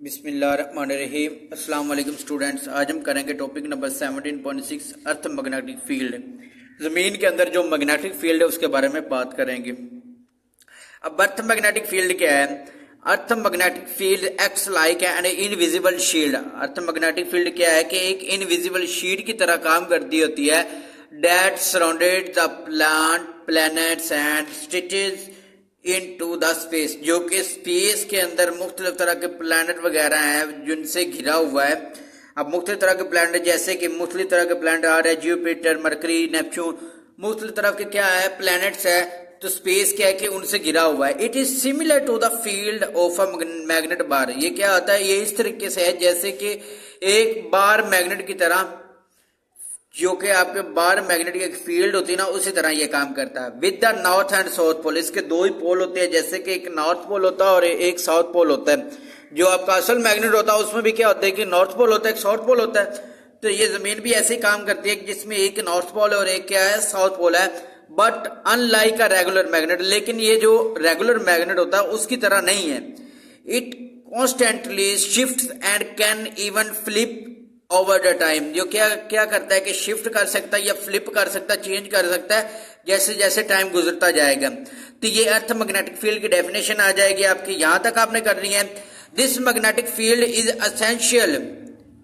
बिस्मिल्लाहिर्रहमानिर्रहीम। अस्सलाम वालेकुम स्टूडेंट्स। आज हम करेंगे टॉपिक नंबर 17.6 अर्थ मैग्नेटिक फील्ड। ज़मीन के अंदर जो मैग्नेटिक फील्ड है उसके बारे में बात करेंगे। अब अर्थ मैग्नेटिक फील्ड क्या है? Earth magnetic field acts like an invisible shield. Earth magnetic field क्या है कि एक इनविजिबल शील्ड की तरह काम करती होती है। That surrounded the planets and stitches into the space, जो कि स्पेस के अंदर मुख्तलिफ तरह के प्लैनेट वगैरह हैं जिनसे घिरा हुआ है। अब मुख्तलिफ तरह के प्लैनेट जैसे कि मुख्तलिफ तरह के प्लैनेट आ रहे हैं, जुपिटर, मरकरी, नेपच्यून, मुख्तलिफ तरह के क्या है प्लैनेट्स है। तो स्पेस क्या है कि उनसे घिरा हुआ है। It is similar to the field of a magnet bar. ये क्या होता है? ये इस तरीके से है जैसे कि एक बार मैग्नेट की तरह, जो कि आपके बार मैग्नेट की एक फील्ड होती है ना, उसी तरह ये काम करता है। With the north and south pole, इसके दो ही पोल होते हैं, जैसे कि एक नॉर्थ पोल होता है और एक साउथ पोल होता है। जो आपका असल मैग्नेट होता है उसमें भी क्या होता है कि नॉर्थ पोल होता है, एक साउथ पोल होता है। तो ये जमीन भी ऐसे ही काम करती है जिसमें एक नॉर्थ पोल है और एक क्या है साउथ पोल है। But unlike a regular magnet, लेकिन ये जो रेगुलर मैग्नेट होता है उसकी तरह नहीं है। It constantly shift and can even flip over the time. जो क्या क्या करता है कि शिफ्ट कर सकता है या फ्लिप कर सकता है, चेंज कर सकता है जैसे जैसे टाइम गुजरता जाएगा। तो ये अर्थ मैग्नेटिक फील्ड की डेफिनेशन आ जाएगी आपकी, यहां तक आपने करनी है। This magnetic field is essential.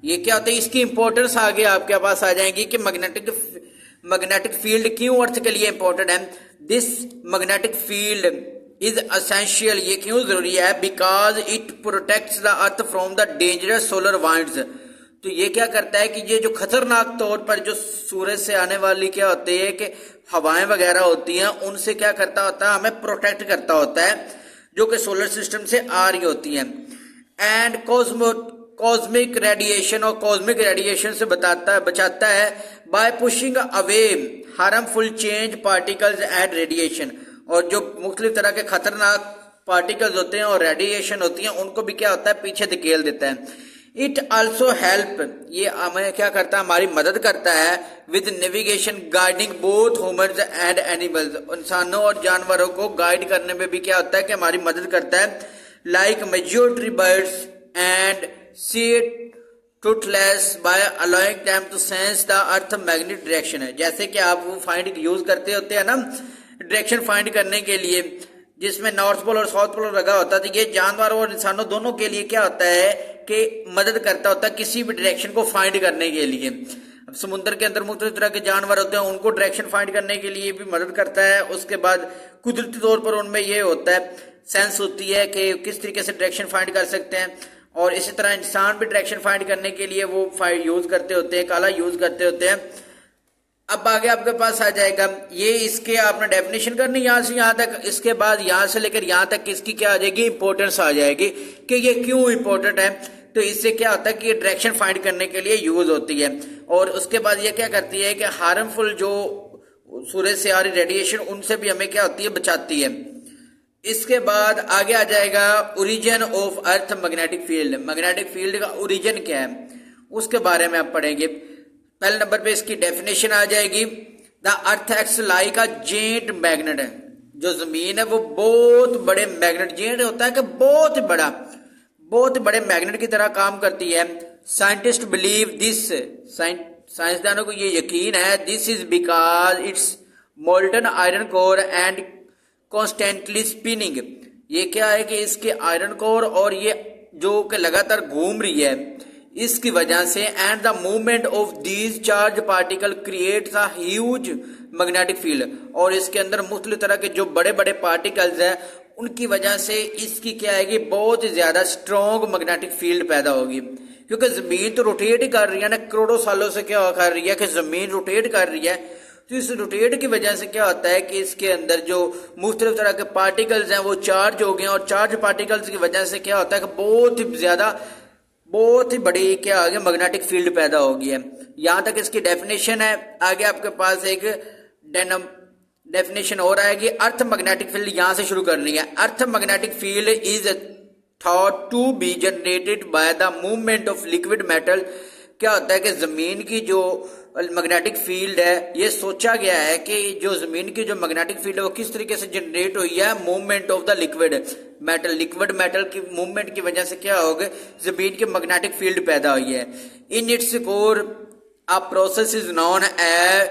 ये क्या होता है? इसकी इंपॉर्टेंस आगे आपके पास आ जाएगी कि मैग्नेटिक फील्ड क्यों अर्थ के लिए इंपॉर्टेंट है। This magnetic field is essential. ये क्यों जरूरी है? Because it protects the earth from the dangerous solar winds. तो ये क्या करता है कि ये जो खतरनाक तौर पर जो सूरज से आने वाली क्या होती है कि हवाएं वगैरह होती हैं, उनसे क्या करता होता है? हमें प्रोटेक्ट करता होता है, जो कि सोलर सिस्टम से आ रही होती हैं। एंड कॉस्मिक रेडिएशन, और कॉस्मिक रेडिएशन से बचाता है bye pushing away harmful change particles and radiation. और जो मुख्तलिफ तरह के खतरनाक पार्टिकल्स होते हैं और रेडिएशन होती हैं, उनको भी क्या होता है? पीछे धकेल देता है। इट ऑल्सो हेल्प, ये हमें क्या करता है? हमारी मदद करता है with navigation guiding both humans and animals. इंसानों और जानवरों को गाइड करने में भी क्या होता है कि हमारी मदद करता है। Like majority birds and sea toothless by allowing them to sense the earth magnetic direction है। जैसे कि आप वो फाइंड यूज करते होते हैं ना डायरेक्शन फाइंड करने के लिए, जिसमें नॉर्थ पोल और साउथ पोल लगा होता है। तो ये जानवरों और इंसानों दोनों के लिए क्या होता है कि मदद करता होता है किसी भी डायरेक्शन को फाइंड करने के लिए। अब समुद्र के अंदर मुख्तलिफ तरह के जानवर होते हैं, उनको डायरेक्शन फाइंड करने के लिए भी मदद करता है। उसके बाद कुदरती तौर पर उनमें ये होता है, सेंस होती है कि किस तरीके से डायरेक्शन फाइंड कर सकते हैं। और इसी तरह इंसान भी डायरेक्शन फाइंड करने के लिए वो यूज करते होते हैं, काला यूज करते होते हैं। अब आगे आपके पास आ जाएगा ये, इसके आपने डेफिनेशन करनी यहां से यहां तक। इसके बाद यहां से लेकर यहां तक इसकी क्या आ जाएगी? इंपॉर्टेंस आ जाएगी कि ये क्यों इंपॉर्टेंट है। तो इससे क्या होता है कि ये डायरेक्शन फाइंड करने के लिए यूज होती है। और उसके बाद ये क्या करती है कि हार्मफुल जो सूरज से आ रही रेडिएशन, उनसे भी हमें क्या होती है? बचाती है। इसके बाद आगे आ जाएगा origin of earth magnetic field. Magnetic field का ओरिजिन क्या है उसके बारे में आप पढ़ेंगे। पहले नंबर पे इसकी डेफिनेशन आ जाएगी। The earth acts like a giant magnet. जो जमीन है वो बहुत बड़े मैग्नेट, जेंट होता है कि बहुत बड़े मैग्नेट की तरह काम करती है। साइंटिस्ट बिलीव दिस, साइंसदानों को ये यकीन है। This is because it's molten iron core and constantly spinning. ये क्या है कि इसके आयरन कोर और ये जो कि लगातार घूम रही है, इसकी वजह से and the movement of these charge particle creates a huge magnetic field. और इसके अंदर मुख्तलिफ तरह के जो बड़े बड़े पार्टिकल्स हैं, उनकी वजह से इसकी क्या है कि बहुत ही ज्यादा स्ट्रॉन्ग मैग्नेटिक फील्ड पैदा होगी। क्योंकि जमीन तो रोटेट ही कर रही है ना, करोड़ों सालों से क्या कर रही है कि जमीन रोटेट कर रही है। तो इस रोटेट की वजह से क्या होता है कि इसके अंदर जो मुख्तलिफ तरह के पार्टिकल्स हैं वो चार्ज हो गए, और चार्ज पार्टिकल्स की वजह से क्या होता है कि बहुत ही बड़ी क्या आगे मैग्नेटिक फील्ड पैदा होगी है। यहां तक इसकी डेफिनेशन है। आगे आपके पास एक डेफिनेशन और आएगी। अर्थ मैग्नेटिक फील्ड यहां से शुरू करनी है। Earth magnetic field is thought to be generated by the movement of liquid metal. क्या होता है कि जमीन की जो मैग्नेटिक फील्ड है, ये सोचा गया है कि जो जमीन की जो मैग्नेटिक फील्ड है वो किस तरीके से जनरेट हुई है, movement of the liquid metal की मूवमेंट की वजह से क्या होगा, जमीन की मैग्नेटिक फील्ड पैदा हुई है। In its core a process is known as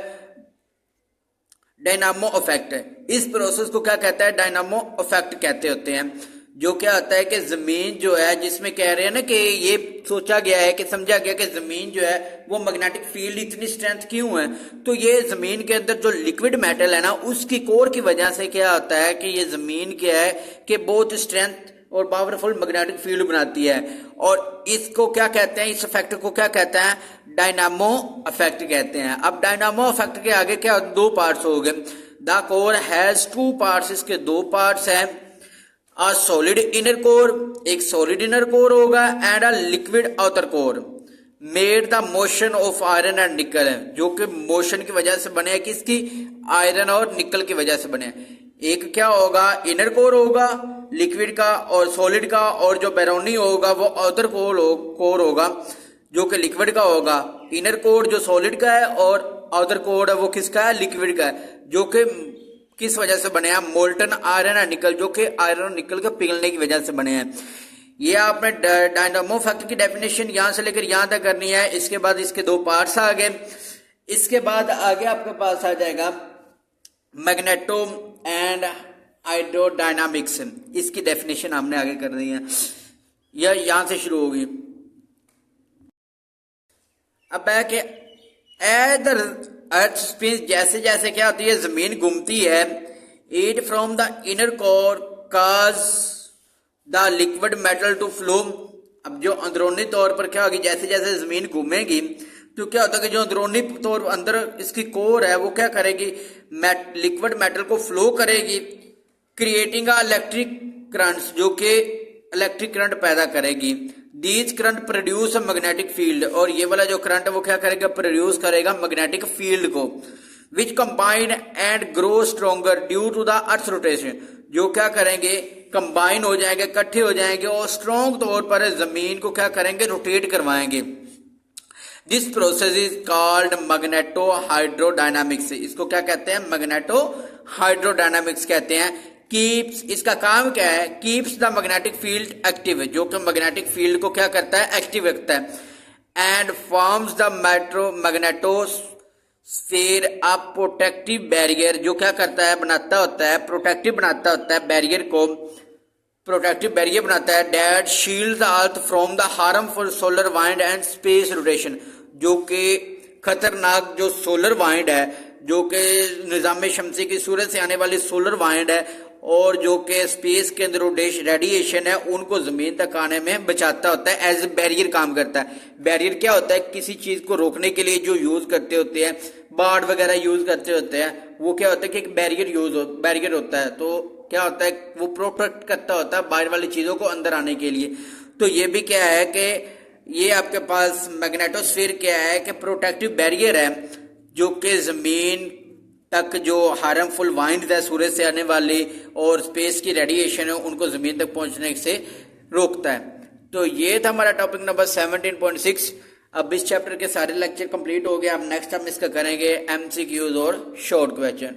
dynamo effect. इस प्रोसेस को क्या कहता है, डायनामो इफेक्ट कहते होते हैं। जो क्या होता है कि जमीन जो है, जिसमें कह रहे हैं ना कि ये सोचा गया है कि समझा गया कि जमीन जो है वो मैग्नेटिक फील्ड इतनी स्ट्रेंथ क्यों है, तो ये जमीन के अंदर जो लिक्विड मेटल है ना उसकी कोर की वजह से क्या होता है कि ये जमीन क्या है कि बहुत स्ट्रेंथ और पावरफुल मैग्नेटिक फील्ड बनाती है। और इसको क्या कहते हैं, इस इफेक्ट को क्या कहते हैं, डायनामो इफेक्ट कहते हैं। अब डायनामो इफेक्ट के आगे क्या दो पार्ट्स हो गए। The core has two parts, इसके दो पार्ट्स हैं। अ सॉलिड इनर कोर, एक सॉलिड इनर कोर होगा, and a liquid outer core made the motion of iron and निकल, जो कि मोशन की वजह से बने, किसकी, आयरन और निकल की वजह से बने। एक क्या होगा, इनर कोर होगा लिक्विड का और सॉलिड का, और जो बैरोनी होगा वो आउटर कोर होगा जो कि लिक्विड का होगा। इनर कोर जो सॉलिड का है और आउटर कोर है वो किसका है, लिक्विड का है, जो कि किस वजह से बने हैं, मोल्टन आयरन एंड निकल, जो कि आयरन और निकल के पिघलने की वजह से बने हैं। ये आपने डायनामो इफेक्ट की डेफिनेशन यहां से लेकर यहां तक करनी है। इसके बाद इसके दो पार्ट्स आ गए। इसके बाद आगे आपके पास आ जाएगा मैग्नेटो एंड हाइड्रोडायनामिक्स। इसकी डेफिनेशन हमने आगे कर दी है, यह यहां से शुरू होगी। अब है कि एज द अर्थ स्पिन्स, जैसे जैसे क्या होती है जमीन घूमती है, it from the inner core cause the liquid metal to flow. अब जो अंदरूनी तौर पर क्या होगी, जैसे जैसे जमीन घूमेगी तो क्या होता है कि जो अंदरूनी तौर पर अंदर इसकी कोर है वो क्या करेगी, लिक्विड मेटल को फ्लो करेगी, क्रिएटिंग इलेक्ट्रिक करंट्स, जो कि इलेक्ट्रिक करंट पैदा करेगी। These current produce magnetic field, और ये वाला जो करंट है वो क्या करेगा, प्रोड्यूस करेगा मैग्नेटिक फील्ड को, which combine and grow stronger due to the earth rotation, जो क्या करेंगे, कंबाइन हो जाएंगे, इकट्ठे हो जाएंगे और स्ट्रॉन्ग तौर पर जमीन को क्या करेंगे, रोटेट करवाएंगे। This process is called magneto hydrodynamics. इसको क्या कहते हैं, मैग्नेटो हाइड्रोडायनामिक्स कहते हैं। कीप्स, इसका काम क्या है, keeps the magnetic field active, जो कि मैग्नेटिक फील्ड को क्या करता है, एक्टिव रखता है। And forms the magnetosphere a protective barrier, जो क्या करता है, बनाता होता है, प्रोटेक्टिव बनाता होता है बैरियर को, प्रोटेक्टिव बैरियर बनाता है। That shield the earth from the harmful solar wind and space rotation, जो कि खतरनाक जो सोलर वाइंड है, जो कि निजाम शमसी की सूरज से आने वाली सोलर वाइंड है, और जो कि स्पेस के अंदर रेडिएशन है उनको जमीन तक आने में बचाता होता है, एज ए बैरियर काम करता है। बैरियर क्या होता है, किसी चीज को रोकने के लिए जो यूज करते होते हैं, बाड़ वगैरह यूज करते होते हैं, वो क्या होता है कि एक बैरियर होता है, तो क्या होता है वो प्रोटेक्ट करता होता है बाहर वाली चीजों को अंदर आने के लिए। तो ये भी क्या है कि ये आपके पास मैग्नेटोस्फीयर क्या है कि प्रोटेक्टिव बैरियर है, जो कि जमीन तक जो हार्मफुल वाइंड है सूरज से आने वाली और स्पेस की रेडिएशन है उनको जमीन तक पहुंचने से रोकता है। तो ये था हमारा टॉपिक नंबर 17.6। अब इस चैप्टर के सारे लेक्चर कंप्लीट हो गए। अब नेक्स्ट हम इसका करेंगे MCQs और शॉर्ट क्वेश्चन।